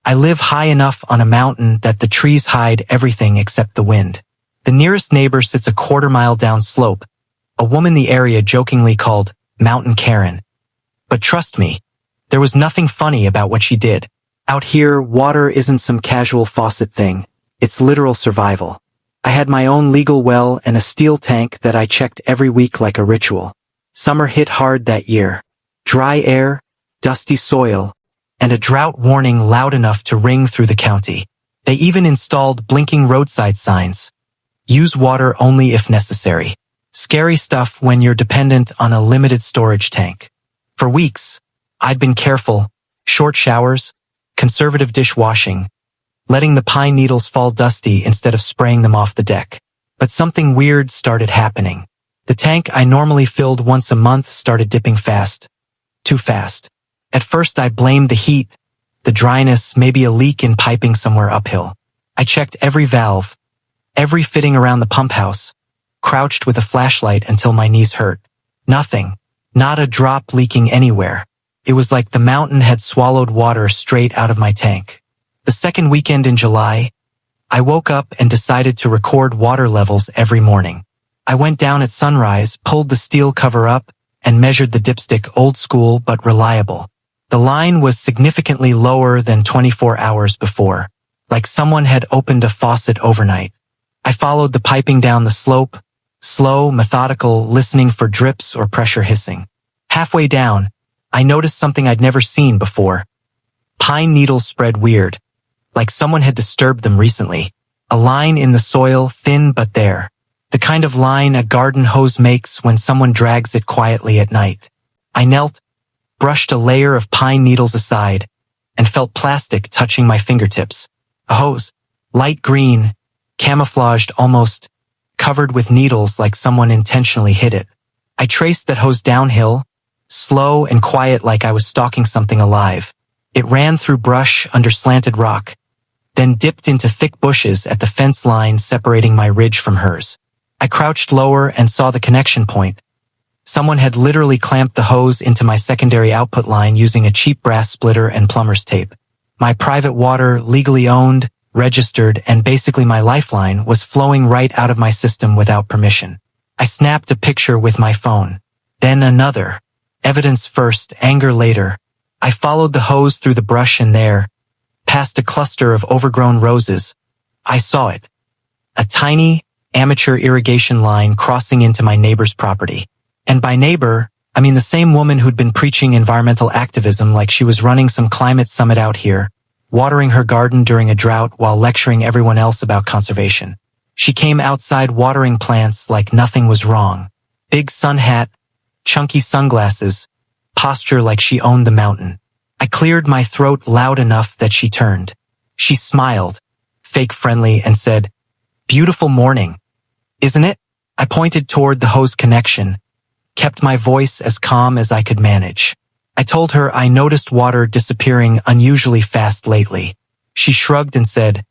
I live high enough on a mountain that the trees hide everything except the wind. The nearest neighbor sits a quarter-mile down slope, a woman the area jokingly called Mountain Karen. But trust me, there was nothing funny about what she did. Out here, water isn't some casual faucet thing. It's literal survival. I had my own legal well and a steel tank that I checked every week like a ritual. Summer hit hard that year. Dry air, dusty soil, and a drought warning loud enough to ring through the county. They even installed blinking roadside signs. Use water only if necessary. Scary stuff when you're dependent on a limited storage tank. For weeks, I'd been careful, short showers, conservative dishwashing, letting the pine needles fall dusty instead of spraying them off the deck. But something weird started happening. The tank I normally filled once a month started dipping fast. Too fast. At first I blamed the heat, the dryness, maybe a leak in piping somewhere uphill. I checked every valve, every fitting around the pump house, crouched with a flashlight until my knees hurt. Nothing. Not a drop leaking anywhere. It was like the mountain had swallowed water straight out of my tank. The second weekend in July, I woke up and decided to record water levels every morning. I went down at sunrise, pulled the steel cover up, and measured the dipstick, old school but reliable. The line was significantly lower than 24 hours before, like someone had opened a faucet overnight. I followed the piping down the slope, slow, methodical, listening for drips or pressure hissing. Halfway down, I noticed something I'd never seen before. Pine needles spread weird, like someone had disturbed them recently. A line in the soil, thin but there. The kind of line a garden hose makes when someone drags it quietly at night. I knelt, brushed a layer of pine needles aside, and felt plastic touching my fingertips. A hose, light green, camouflaged almost, covered with needles like someone intentionally hid it. I traced that hose downhill, slow and quiet like I was stalking something alive. It ran through brush under slanted rock, then dipped into thick bushes at the fence line separating my ridge from hers. I crouched lower and saw the connection point. Someone had literally clamped the hose into my secondary output line using a cheap brass splitter and plumber's tape. My private water, legally owned, registered, and basically my lifeline, was flowing right out of my system without permission. I snapped a picture with my phone. Then another. Evidence first, anger later. I followed the hose through the brush and there, past a cluster of overgrown roses. I saw it. A tiny, amateur irrigation line crossing into my neighbor's property. And by neighbor, I mean the same woman who'd been preaching environmental activism like she was running some climate summit out here, watering her garden during a drought while lecturing everyone else about conservation. She came outside watering plants like nothing was wrong. Big sun hat, chunky sunglasses, posture like she owned the mountain. I cleared my throat loud enough that she turned. She smiled, fake friendly, and said, "Beautiful morning, isn't it?" I pointed toward the hose connection, kept my voice as calm as I could manage. I told her I noticed water disappearing unusually fast lately. She shrugged and said,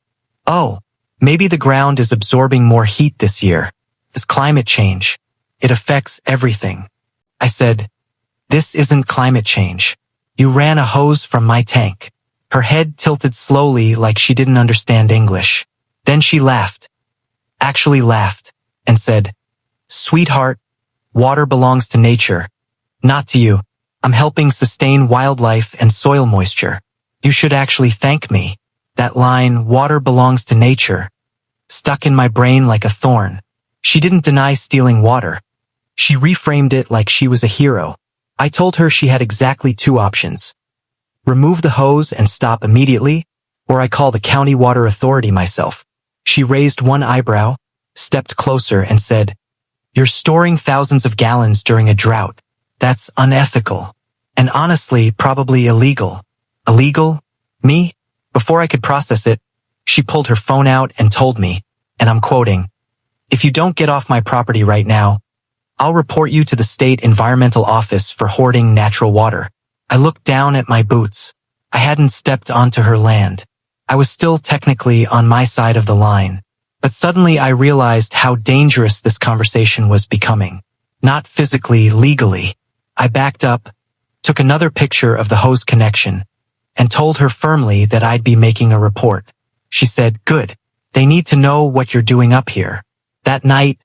"Oh, maybe the ground is absorbing more heat this year. This climate change. It affects everything." I said, "This isn't climate change. You ran a hose from my tank." Her head tilted slowly like she didn't understand English. Then she laughed. Actually laughed, and said, "Sweetheart, water belongs to nature, not to you. I'm helping sustain wildlife and soil moisture. You should actually thank me." That line, "water belongs to nature," stuck in my brain like a thorn. She didn't deny stealing water. She reframed it like she was a hero. I told her she had exactly two options. Remove the hose and stop immediately, or I call the county water authority myself. She raised one eyebrow, stepped closer, and said, "You're storing thousands of gallons during a drought. That's unethical. And honestly, probably illegal." Illegal? Me? Before I could process it, she pulled her phone out and told me, and I'm quoting, "If you don't get off my property right now, I'll report you to the state environmental office for hoarding natural water." I looked down at my boots. I hadn't stepped onto her land. I was still technically on my side of the line. But suddenly I realized how dangerous this conversation was becoming. Not physically, legally. I backed up, took another picture of the hose connection, and told her firmly that I'd be making a report. She said, "Good. They need to know what you're doing up here." That night,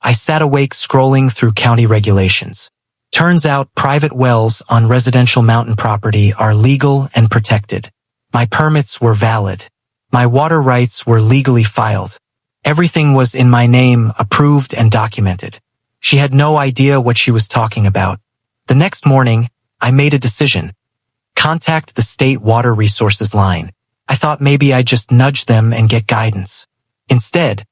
I sat awake scrolling through county regulations. Turns out private wells on residential mountain property are legal and protected. My permits were valid. My water rights were legally filed. Everything was in my name, approved and documented. She had no idea what she was talking about. The next morning, I made a decision. Contact the state water resources line. I thought maybe I'd just nudge them and get guidance. Instead,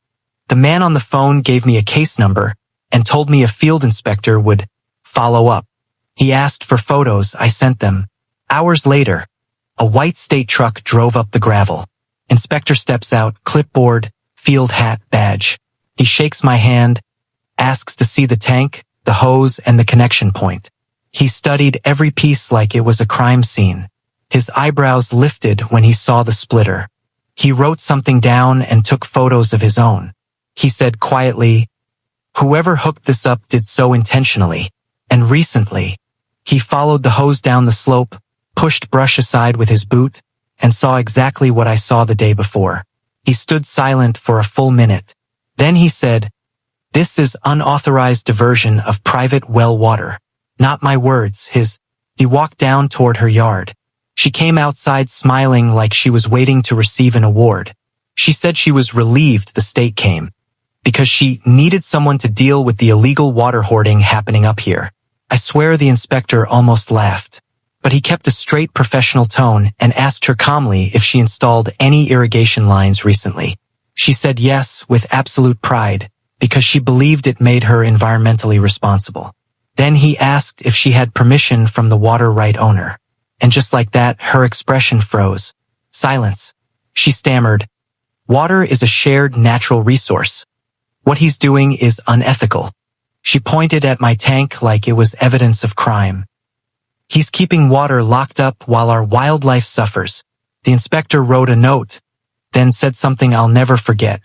the man on the phone gave me a case number and told me a field inspector would follow up. He asked for photos. I sent them. Hours later, a white state truck drove up the gravel. Inspector steps out, clipboard, field hat, badge. He shakes my hand, asks to see the tank, the hose, and the connection point. He studied every piece like it was a crime scene. His eyebrows lifted when he saw the splitter. He wrote something down and took photos of his own. He said quietly, "Whoever hooked this up did so intentionally." And recently, he followed the hose down the slope, pushed brush aside with his boot, and saw exactly what I saw the day before. He stood silent for a full minute. Then he said, "This is unauthorized diversion of private well water." Not my words, his. He walked down toward her yard. She came outside smiling like she was waiting to receive an award. She said she was relieved the state came, because she needed someone to deal with the illegal water hoarding happening up here. I swear the inspector almost laughed. But he kept a straight professional tone and asked her calmly if she installed any irrigation lines recently. She said yes with absolute pride, because she believed it made her environmentally responsible. Then he asked if she had permission from the water right owner. And just like that, her expression froze. Silence. She stammered, "Water is a shared natural resource. What he's doing is unethical." She pointed at my tank like it was evidence of crime. "He's keeping water locked up while our wildlife suffers." The inspector wrote a note, then said something I'll never forget.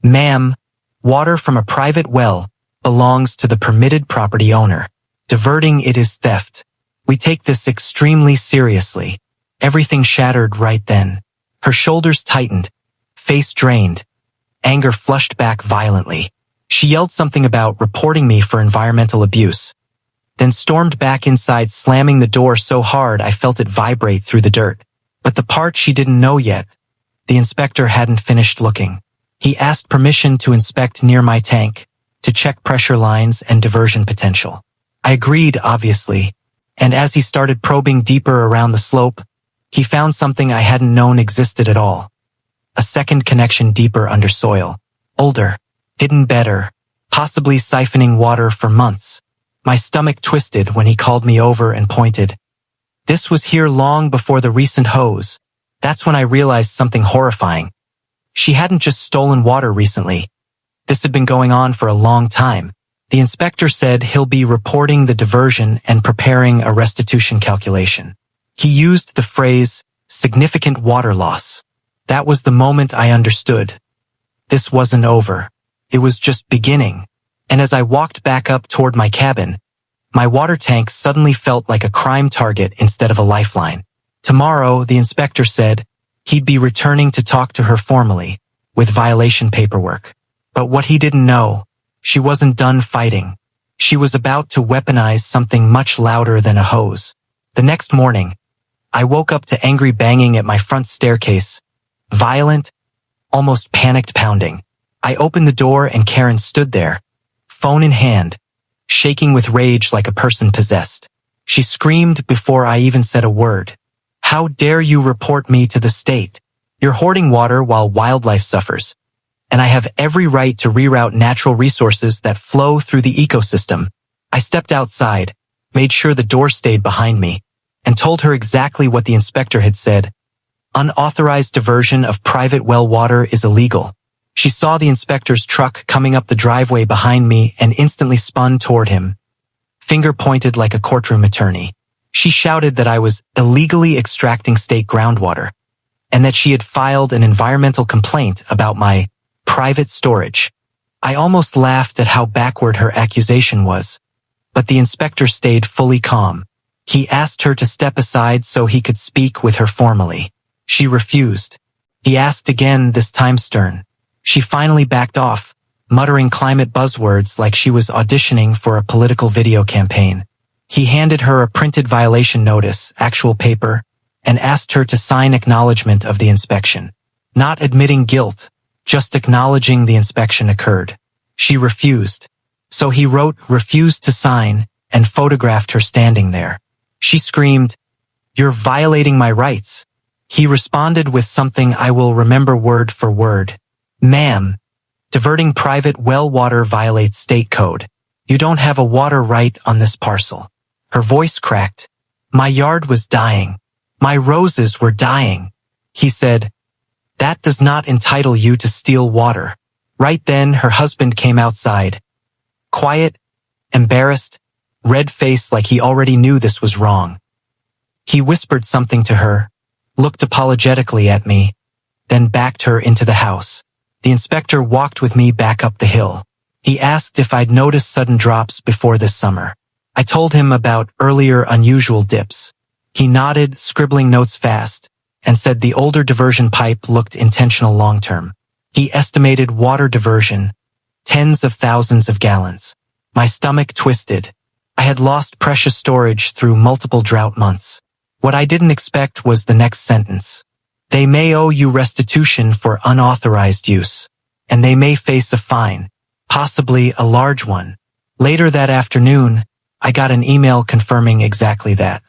"Ma'am, water from a private well belongs to the permitted property owner. Diverting it is theft. We take this extremely seriously." Everything shattered right then. Her shoulders tightened, face drained. Anger flushed back violently. She yelled something about reporting me for environmental abuse, then stormed back inside, slamming the door so hard I felt it vibrate through the dirt. But the part she didn't know yet, the inspector hadn't finished looking. He asked permission to inspect near my tank, to check pressure lines and diversion potential. I agreed, obviously, and as he started probing deeper around the slope, he found something I hadn't known existed at all. A second connection deeper under soil. Older, hidden better, possibly siphoning water for months. My stomach twisted when he called me over and pointed. This was here long before the recent hose. That's when I realized something horrifying. She hadn't just stolen water recently. This had been going on for a long time. The inspector said he'll be reporting the diversion and preparing a restitution calculation. He used the phrase, significant water loss. That was the moment I understood. This wasn't over. It was just beginning. And as I walked back up toward my cabin, my water tank suddenly felt like a crime target instead of a lifeline. Tomorrow, the inspector said, he'd be returning to talk to her formally, with violation paperwork. But what he didn't know, she wasn't done fighting. She was about to weaponize something much louder than a hose. The next morning, I woke up to angry banging at my front staircase. Violent, almost panicked pounding. I opened the door and Karen stood there, phone in hand, shaking with rage like a person possessed. She screamed before I even said a word. How dare you report me to the state? You're hoarding water while wildlife suffers. And I have every right to reroute natural resources that flow through the ecosystem. I stepped outside, made sure the door stayed behind me, and told her exactly what the inspector had said. Unauthorized diversion of private well water is illegal. She saw the inspector's truck coming up the driveway behind me and instantly spun toward him, finger pointed like a courtroom attorney. She shouted that I was illegally extracting state groundwater, and that she had filed an environmental complaint about my private storage. I almost laughed at how backward her accusation was, but the inspector stayed fully calm. He asked her to step aside so he could speak with her formally. She refused. He asked again, this time stern. She finally backed off, muttering climate buzzwords like she was auditioning for a political video campaign. He handed her a printed violation notice, actual paper, and asked her to sign acknowledgement of the inspection. Not admitting guilt, just acknowledging the inspection occurred. She refused. So he wrote, refused to sign, and photographed her standing there. She screamed, "You're violating my rights." He responded with something I will remember word for word. "Ma'am, diverting private well water violates state code. You don't have a water right on this parcel." Her voice cracked. "My yard was dying. My roses were dying." He said, "That does not entitle you to steal water." Right then, her husband came outside. Quiet, embarrassed, red-faced like he already knew this was wrong. He whispered something to her, looked apologetically at me, then backed her into the house. The inspector walked with me back up the hill. He asked if I'd noticed sudden drops before this summer. I told him about earlier unusual dips. He nodded, scribbling notes fast, and said the older diversion pipe looked intentional long-term. He estimated water diversion, tens of thousands of gallons. My stomach twisted. I had lost precious storage through multiple drought months. What I didn't expect was the next sentence. They may owe you restitution for unauthorized use, and they may face a fine, possibly a large one. Later that afternoon, I got an email confirming exactly that.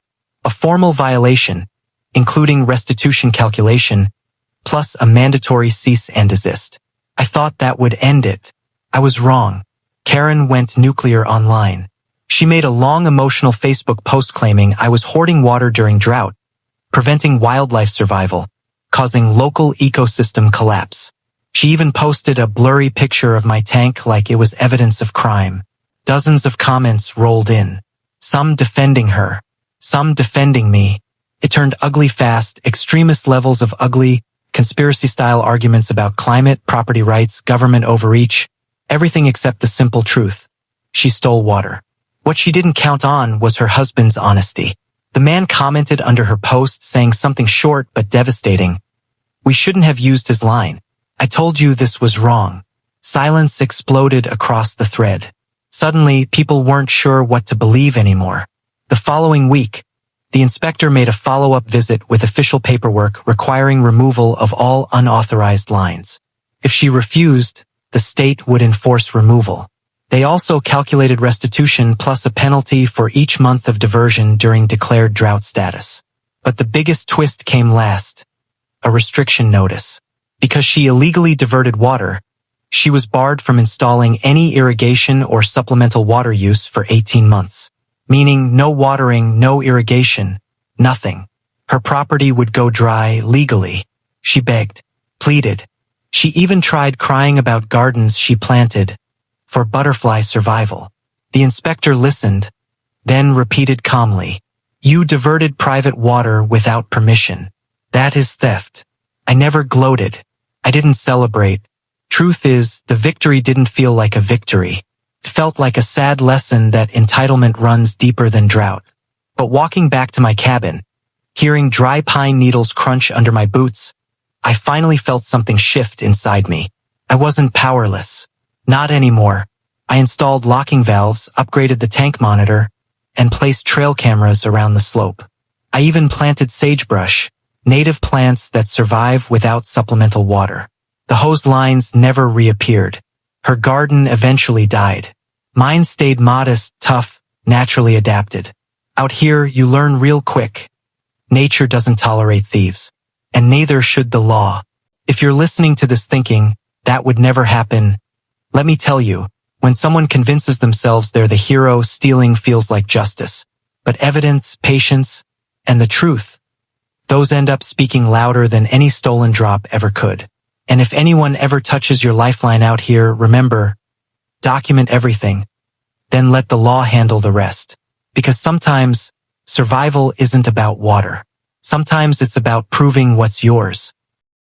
A formal violation, including restitution calculation, plus a mandatory cease and desist. I thought that would end it. I was wrong. Karen went nuclear online. She made a long emotional Facebook post claiming I was hoarding water during drought, preventing wildlife survival, causing local ecosystem collapse. She even posted a blurry picture of my tank like it was evidence of crime. Dozens of comments rolled in. Some defending her, some defending me. It turned ugly fast, extremist levels of ugly, conspiracy-style arguments about climate, property rights, government overreach, everything except the simple truth. She stole water. What she didn't count on was her husband's honesty. The man commented under her post saying something short but devastating. "We shouldn't have used his line. I told you this was wrong." Silence exploded across the thread. Suddenly, people weren't sure what to believe anymore. The following week, the inspector made a follow-up visit with official paperwork requiring removal of all unauthorized lines. If she refused, the state would enforce removal. They also calculated restitution plus a penalty for each month of diversion during declared drought status. But the biggest twist came last. A restriction notice. Because she illegally diverted water, she was barred from installing any irrigation or supplemental water use for 18 months. Meaning no watering, no irrigation, nothing. Her property would go dry legally. She begged, pleaded. She even tried crying about gardens she planted for butterfly survival. The inspector listened, then repeated calmly, "You diverted private water without permission. That is theft." I never gloated. I didn't celebrate. Truth is, the victory didn't feel like a victory. It felt like a sad lesson that entitlement runs deeper than drought. But walking back to my cabin, hearing dry pine needles crunch under my boots, I finally felt something shift inside me. I wasn't powerless. Not anymore. I installed locking valves, upgraded the tank monitor, and placed trail cameras around the slope. I even planted sagebrush, native plants that survive without supplemental water. The hose lines never reappeared. Her garden eventually died. Mine stayed modest, tough, naturally adapted. Out here, you learn real quick. Nature doesn't tolerate thieves. And neither should the law. If you're listening to this thinking, that would never happen, let me tell you, when someone convinces themselves they're the hero, stealing feels like justice. But evidence, patience, and the truth, those end up speaking louder than any stolen drop ever could. And if anyone ever touches your lifeline out here, remember, document everything, then let the law handle the rest. Because sometimes, survival isn't about water. Sometimes it's about proving what's yours.